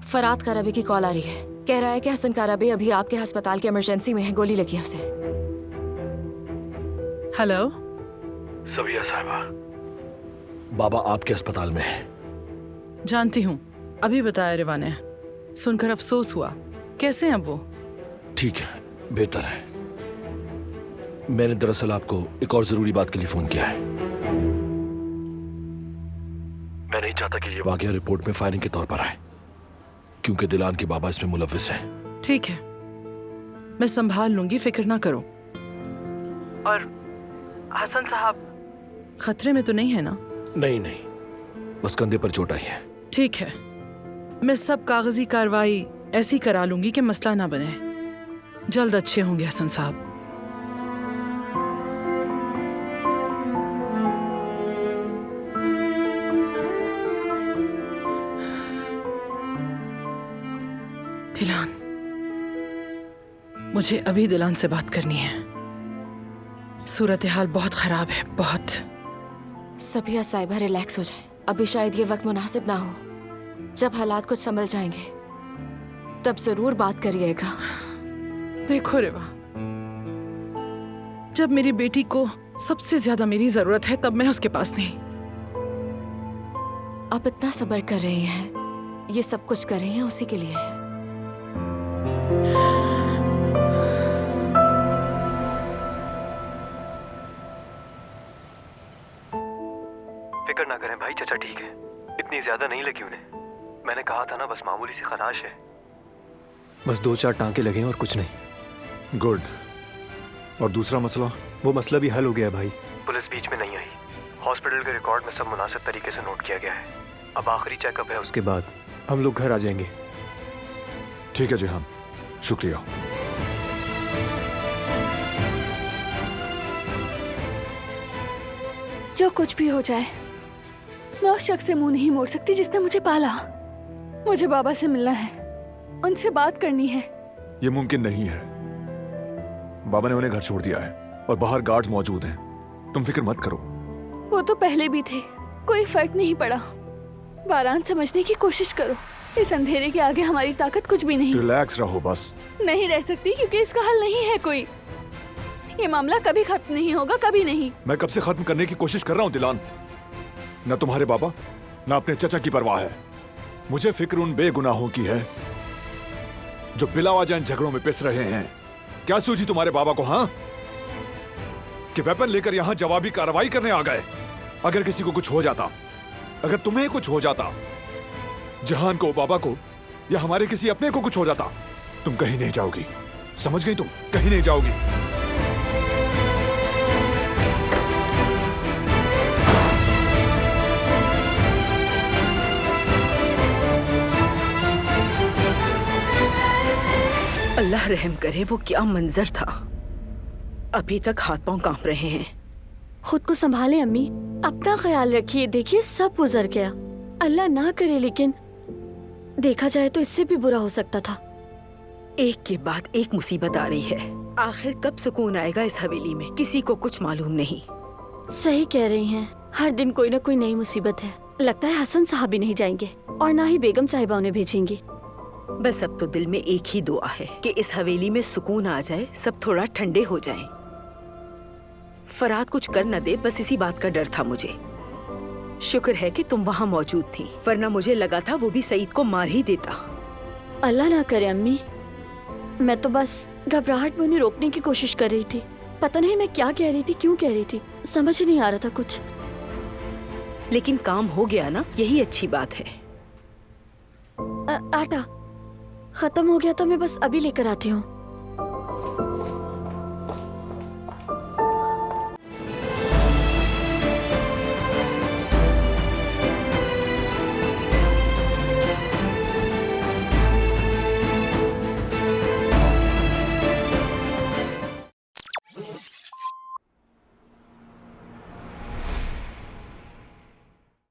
फरात काराबी की कॉल आ रही है। कह रहा है कि हसन काराबी अभी आपके अस्पताल के इमरजेंसी में है, गोली लगी है उसे। हेलो सबिया साहिबा, बाबा आपके अस्पताल में है। जानती हूँ, अभी बताया रिवा ने। सुनकर अफसोस हुआ। कैसे हैं अब वो? ठीक है, बेहतर है। मैंने दरअसल आपको एक और जरूरी बात के लिए फोन किया है। मैं नहीं चाहता कि ये वाकया रिपोर्ट में फायरिंग के तौर पर आए, क्योंकि दिलान के बाबा इसमें मुलव्विस हैं। ठीक है, मैं संभाल लूंगी, फिक्र ना करो। और हसन साहब खतरे में तो नहीं है ना? नहीं नहीं, बस कंधे पर चोट आई है। ठीक है, मैं सब कागजी कार्रवाई ऐसी करा लूंगी कि मसला ना बने। जल्द अच्छे होंगे हसन साहब। दिलान, मुझे अभी दिलान से बात करनी है। सूरत हाल बहुत खराब है, बहुत। सबिया साहिबा रिलैक्स हो जाए। अभी शायद ये वक्त मुनासिब ना हो। जब हालात कुछ संभल जाएंगे तब जरूर बात करिएगा। देखो रेवा, जब मेरी बेटी को सबसे ज्यादा मेरी जरूरत है तब मैं उसके पास नहीं। आप इतना सब्र कर रही हैं, ये सब कुछ कर रही हैं उसी के लिए है। फिक्र ना करें भाई, चचा ठीक है। इतनी ज्यादा नहीं लगी उन्हें। मैंने कहा था ना, बस मामूली सी खराश है। बस 2-4 टांके लगे हैं और कुछ नहीं। गुड। और दूसरा मसला? वो मसला भी हल हो गया है भाई। पुलिस बीच में नहीं आई। हॉस्पिटल के रिकॉर्ड में सब मुनासिब तरीके से नोट किया गया है। अब आखिरी चेकअप है, उसके बाद हम लोग घर आ जाएंगे। ठीक है जिहान, शुक्रिया। जो कुछ भी हो जाए, मैं उस शख्स से मुंह नहीं मोड़ सकती जिसने मुझे पाला। मुझे बाबा से मिलना है, उनसे बात करनी है। ये मुमकिन नहीं है। बाबा ने उन्हें घर छोड़ दिया है और बाहर गार्ड्स मौजूद हैं। तुम फिक्र मत करो। वो तो पहले भी थे, कोई फर्क नहीं पड़ा। बारान समझने की कोशिश करो। इस अंधेरे के आगे हमारी ताकत कुछ भी नहीं। रिलैक्स रहो बस। नहीं रह सकती, क्योंकि इसका हल नहीं है कोई। ये मामला कभी खत्म नहीं होगा, कभी नहीं। मैं कब से खत्म करने की कोशिश कर रहा हूँ दिलान। न तुम्हारे बाबा न अपने चचा की परवाह है। मुझे फिक्र उन बेगुनाहों की है जो बिला वजह इन झगड़ों में पिस रहे हैं। क्या सूझी तुम्हारे बाबा को, हाँ, कि वेपन लेकर यहां जवाबी कार्रवाई करने आ गए? अगर किसी को कुछ हो जाता, अगर तुम्हें कुछ हो जाता, जहान को, बाबा को, या हमारे किसी अपने को कुछ हो जाता, तुम कहीं नहीं जाओगी। समझ गई? तुम कहीं नहीं जाओगी। अल्लाह रहम करे, वो क्या मंजर था। अभी तक हाथ पांव कांप रहे हैं। खुद को संभाले अम्मी, अपना ख्याल रखिए। देखिए सब गुजर गया, अल्लाह ना करे, लेकिन देखा जाए तो इससे भी बुरा हो सकता था। एक के बाद एक मुसीबत आ रही है। आखिर कब सुकून आएगा इस हवेली में, किसी को कुछ मालूम नहीं। सही कह रही हैं, हर दिन कोई ना कोई नई मुसीबत है। लगता है हसन साहब भी नहीं जाएंगे और ना ही बेगम साहिबा उन्हें भेजेंगी। बस अब तो दिल में एक ही दुआ है कि इस हवेली में सुकून आ जाए, सब थोड़ा ठंडे हो जाएं। फरात कुछ कर न दे, बस इसी बात का डर था मुझे। शुक्र है कि तुम वहाँ मौजूद थी, वरना मुझे लगा था वो भी सईद को मार ही देता। अल्लाह ना करे अम्मी, मैं तो बस घबराहट में उन्हें रोकने की कोशिश कर रही थी। पता नहीं मैं क्या कह रही थी, क्यों कह रही थी, समझ ही नहीं आ रहा था कुछ। लेकिन काम हो गया ना, यही अच्छी बात है। आटा खत्म हो गया तो मैं बस अभी लेकर आती हूँ।